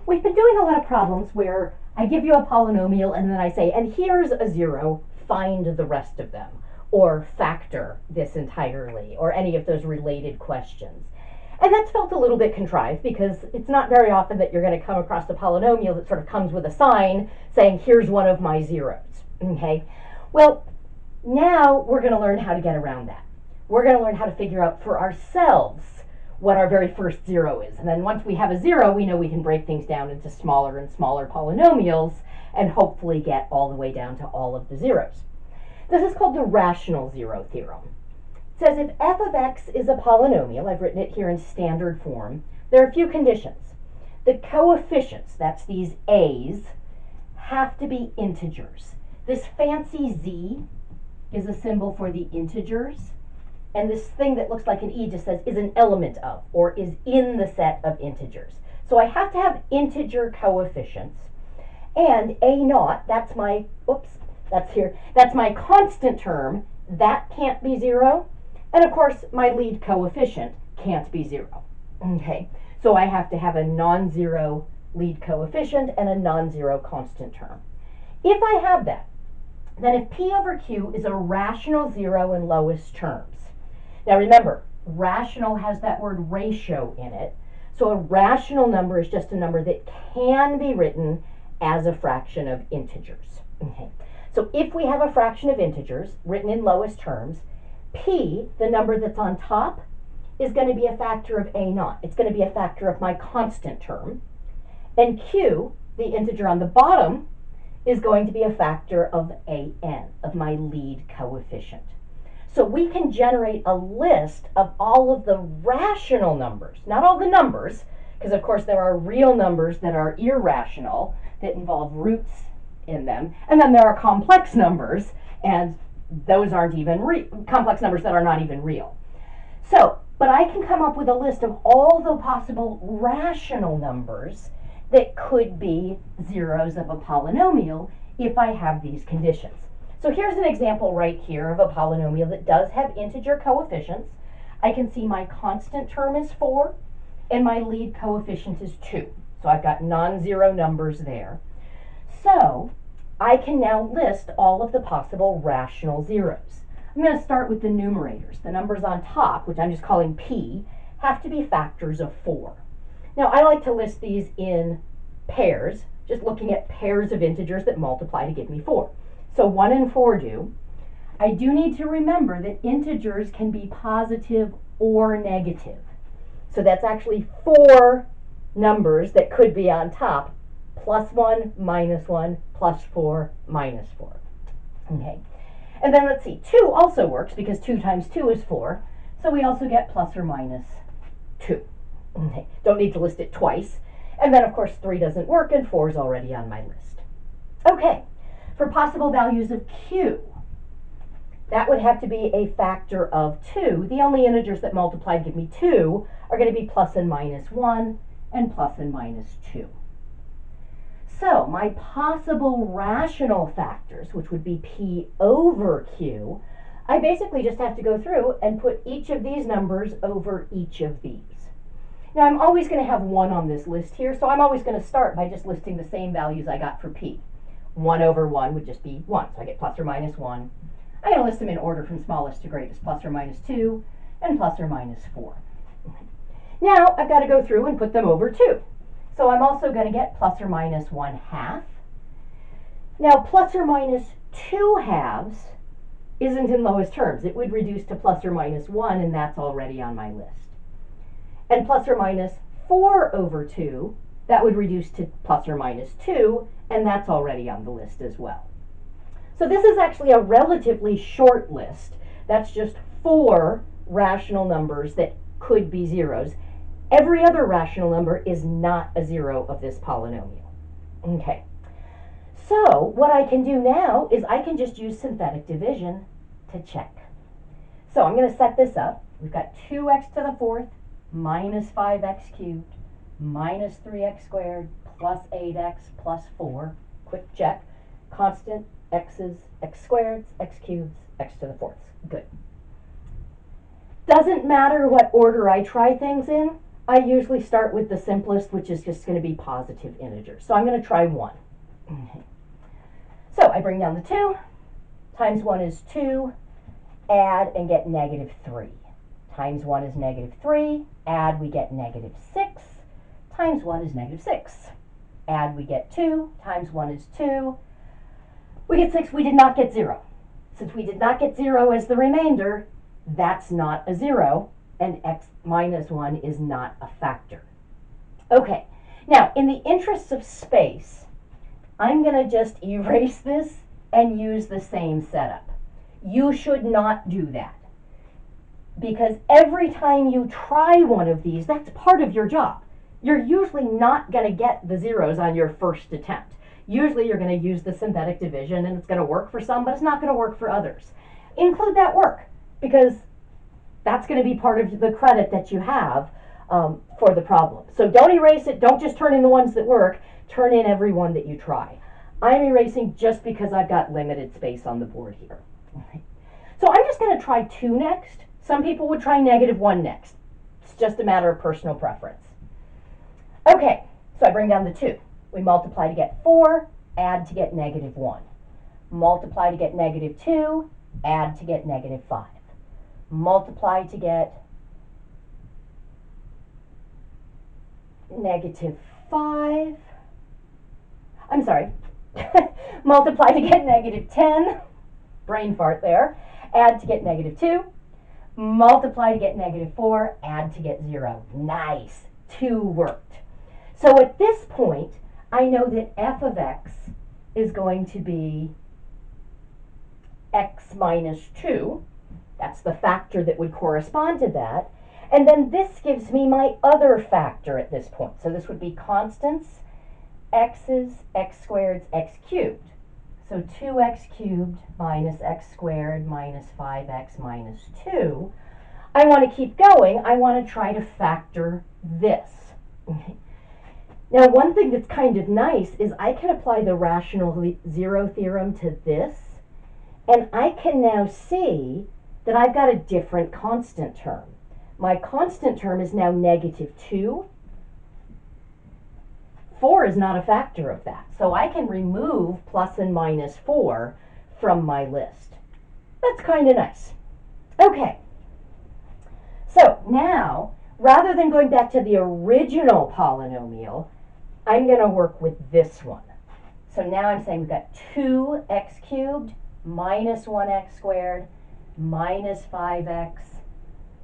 We've been doing a lot of problems where I give you a polynomial and then I say, and here's a 0, find the rest of them, or factor this entirely, or any of those related questions. And that's felt a little bit contrived because it's not very often that you're going to come across a polynomial that sort of comes with a sign saying, here's one of my zeros. Okay? Well, now we're going to learn how to get around that. We're going to learn how to figure out for ourselves what our very first 0 is. And then once we have a 0, we know we can break things down into smaller and smaller polynomials and hopefully get all the way down to all of the zeros. This is called the rational zero theorem. It says if f of x is a polynomial, I've written it here in standard form, there are a few conditions. The coefficients, that's these a's, have to be integers. This fancy z is a symbol for the integers. And this thing that looks like an E just says is an element of, or is in the set of integers. So I have to have integer coefficients. And A naught, that's my, that's my constant term, that can't be 0. And of course, my lead coefficient can't be 0. Okay, so I have to have a non-zero lead coefficient and a non-zero constant term. If I have that, then if P over Q is a rational 0 in lowest terms. Now remember, rational has that word ratio in it. So a rational number is just a number that can be written as a fraction of integers. Okay. So if we have a fraction of integers written in lowest terms, P, the number that's on top, is going to be a factor of A naught. It's going to be a factor of my constant term. And Q, the integer on the bottom, is going to be a factor of AN, of my lead coefficient. So we can generate a list of all of the rational numbers, not all the numbers, because of course there are real numbers that are irrational, that involve roots in them, and then there are complex numbers, and those aren't even complex numbers that are not even real. So, but I can come up with a list of all the possible rational numbers that could be zeros of a polynomial if I have these conditions. So here's an example right here of a polynomial that does have integer coefficients. I can see my constant term is 4 and my lead coefficient is 2. So I've got non-zero numbers there. So I can now list all of the possible rational zeros. I'm going to start with the numerators. The numbers on top, which I'm just calling P, have to be factors of 4. Now I like to list these in pairs, just looking at pairs of integers that multiply to give me 4. So 1 and 4 do. I do need to remember that integers can be positive or negative. So that's actually 4 numbers that could be on top, plus 1, minus 1, plus 4, minus 4. Okay. And then let's see, 2 also works because 2 times 2 is 4. So we also get plus or minus 2. Okay. Don't need to list it twice. And then of course 3 doesn't work and 4 is already on my list. Okay. For possible values of Q, that would have to be a factor of 2. The only integers that multiply to give me 2 are going to be plus and minus 1 and plus and minus 2. So my possible rational factors, which would be P over Q, I basically just have to go through and put each of these numbers over each of these. Now I'm always going to have 1 on this list here, so I'm always going to start by just listing the same values I got for P. 1 over 1 would just be 1, so I get plus or minus 1. I'm going to list them in order from smallest to greatest, plus or minus 2, and plus or minus 4. Now I've got to go through and put them over 2. So I'm also going to get plus or minus 1/2. Now plus or minus 2/2 isn't in lowest terms. It would reduce to plus or minus 1, and that's already on my list. And plus or minus 4 over 2, that would reduce to plus or minus 2, and that's already on the list as well. So this is actually a relatively short list. That's just 4 rational numbers that could be zeros. Every other rational number is not a 0 of this polynomial. Okay. So what I can do now is I can just use synthetic division to check. So I'm going to set this up. We've got 2x to the 4th minus 5x cubed minus 3x squared plus 8x plus 4. Quick check. Constant x's, x squareds, x cubes, x to the 4th. Good. Doesn't matter what order I try things in. I usually start with the simplest, which is just going to be positive integers. So I'm going to try 1. Okay. So I bring down the 2, times 1 is 2, add and get negative 3. Times 1 is negative 3, add, we get negative 6, times 1 is negative 6. Add, we get 2, times 1 is 2, we get 6, we did not get 0. Since we did not get 0 as the remainder, that's not a 0, and x minus 1 is not a factor. Okay, now in the interests of space, I'm going to just erase this and use the same setup. You should not do that, because every time you try one of these, that's part of your job. You're usually not going to get the zeros on your first attempt. Usually you're going to use the synthetic division, and it's going to work for some, but it's not going to work for others. Include that work, because that's going to be part of the credit that you have for the problem. So don't erase it. Don't just turn in the ones that work. Turn in every one that you try. I'm erasing just because I've got limited space on the board here. So I'm just going to try 2 next. Some people would try negative 1 next. It's just a matter of personal preference. Okay, so I bring down the 2. We multiply to get 4, add to get negative 1. Multiply to get negative 2, add to get negative 5. Multiply to get negative 5. I'm sorry. Multiply to get negative 10. Brain fart there. Add to get negative 2. Multiply to get negative 4. Add to get 0. Nice. 2 worked. So at this point, I know that f of x is going to be x minus 2. That's the factor that would correspond to that. And then this gives me my other factor at this point. So this would be constants, x's, x squared, x cubed. So 2x cubed minus x squared minus 5x minus 2. I want to keep going. I want to try to factor this. Now, one thing that's kind of nice is I can apply the rational zero theorem to this, and I can now see that I've got a different constant term. My constant term is now negative 2. 4 is not a factor of that, so I can remove plus and minus 4 from my list. That's kind of nice. Okay, so now, rather than going back to the original polynomial, I'm going to work with this one. So now I'm saying we've got 2x cubed minus 1x squared minus 5x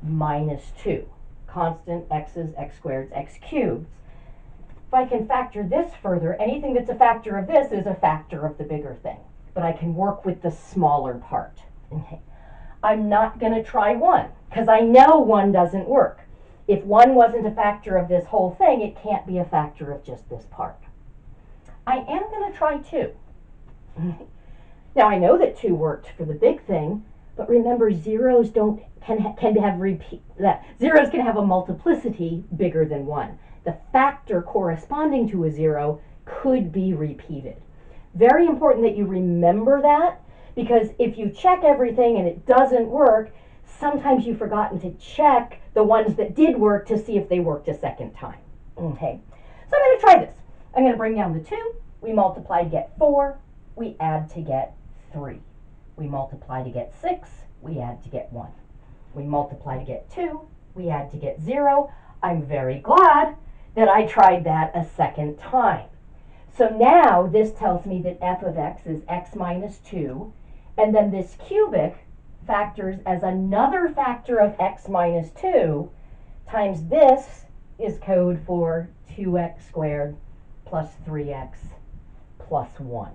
minus 2. Constant x's, x squareds, x cubed. If I can factor this further, anything that's a factor of this is a factor of the bigger thing. But I can work with the smaller part. Okay. I'm not going to try 1, because I know 1 doesn't work. If 1 wasn't a factor of this whole thing, it can't be a factor of just this part. I am going to try 2. Now, I know that 2 worked for the big thing, but remember, zeros can have a multiplicity bigger than 1. The factor corresponding to a 0 could be repeated. Very important that you remember that, because if you check everything and it doesn't work, sometimes you've forgotten to check the ones that did work to see if they worked a second time. Okay, so I'm going to try this. I'm going to bring down the 2. We multiply to get 4. We add to get 3. We multiply to get 6. We add to get 1. We multiply to get 2. We add to get 0. I'm very glad that I tried that a second time. So now this tells me that f of x is x minus 2, and then this cubic factors as another factor of x minus 2 times this is code for 2x squared plus 3x plus 1.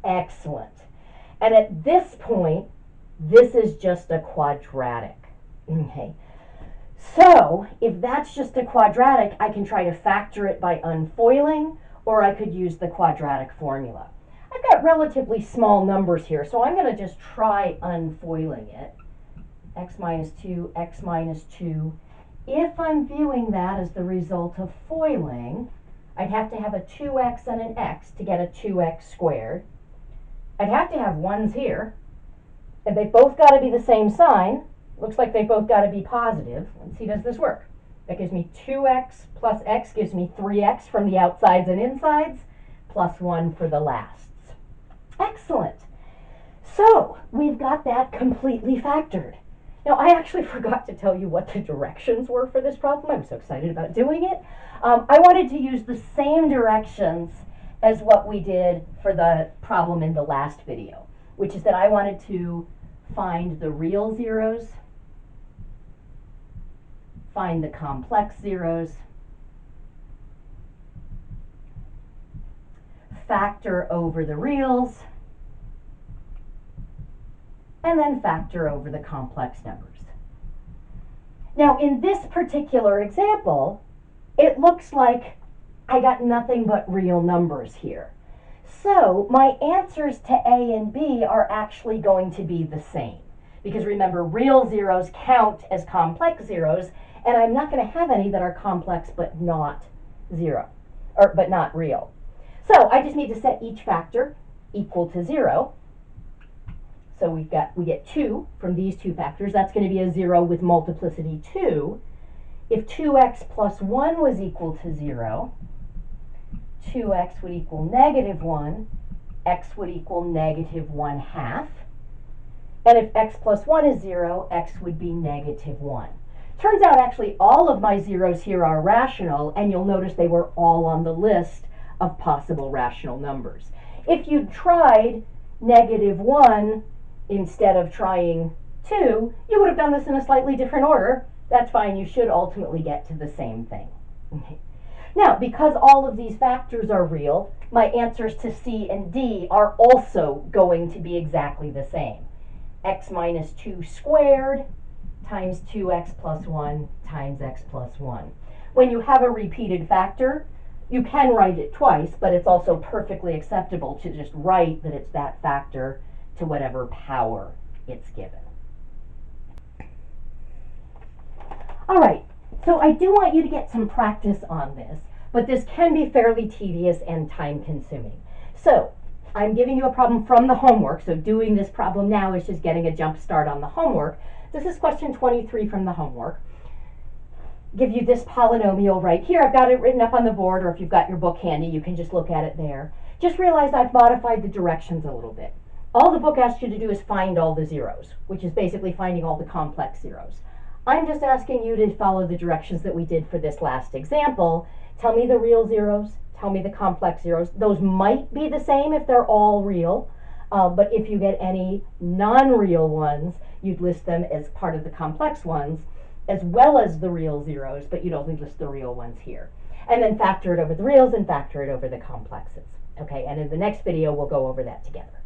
Excellent. And at this point, this is just a quadratic. Okay. So if that's just a quadratic, I can try to factor it by unfoiling, or I could use the quadratic formula. I've got relatively small numbers here, so I'm going to just try unfoiling it. X minus 2, x minus 2. If I'm viewing that as the result of foiling, I'd have to have a 2x and an x to get a 2x squared. I'd have to have 1's here, and they've both got to be the same sign. Looks like they've both got to be positive. Let's see, does this work? That gives me 2x plus x gives me 3x from the outsides and insides, plus 1 for the lasts. Excellent. So we've got that completely factored. Now, I actually forgot to tell you what the directions were for this problem. I was so excited about doing it. I wanted to use the same directions as what we did for the problem in the last video, which is that I wanted to find the real zeros, find the complex zeros, factor over the reals, and then factor over the complex numbers. Now, in this particular example, it looks like I got nothing but real numbers here. So my answers to A and B are actually going to be the same. Because remember, real zeros count as complex zeros, and I'm not going to have any that are complex but not but not real. So I just need to set each factor equal to 0. So we get 2 from these two factors. That's going to be a 0 with multiplicity 2. If 2x plus 1 was equal to 0, 2x would equal negative 1, x would equal negative 1/2. And if x plus 1 is 0, x would be negative 1. Turns out actually all of my zeros here are rational, and you'll notice they were all on the list of possible rational numbers. If you'd tried negative 1 instead of trying 2, you would have done this in a slightly different order. That's fine. You should ultimately get to the same thing. Now, because all of these factors are real, my answers to C and D are also going to be exactly the same. X minus 2 squared times 2x plus 1 times x plus 1. When you have a repeated factor, you can write it twice, but it's also perfectly acceptable to just write that it's that factor to whatever power it's given. All right, so I do want you to get some practice on this, but this can be fairly tedious and time-consuming. So I'm giving you a problem from the homework, so doing this problem now is just getting a jump start on the homework. This is question 23 from the homework. Give you this polynomial right here. I've got it written up on the board, or if you've got your book handy, you can just look at it there. Just realize I've modified the directions a little bit. All the book asks you to do is find all the zeros, which is basically finding all the complex zeros. I'm just asking you to follow the directions that we did for this last example. Tell me the real zeros, tell me the complex zeros. Those might be the same if they're all real, but if you get any non-real ones, you'd list them as part of the complex ones, as well as the real zeros, but you'd only list the real ones here. And then factor it over the reals and factor it over the complexes. Okay, and in the next video, we'll go over that together.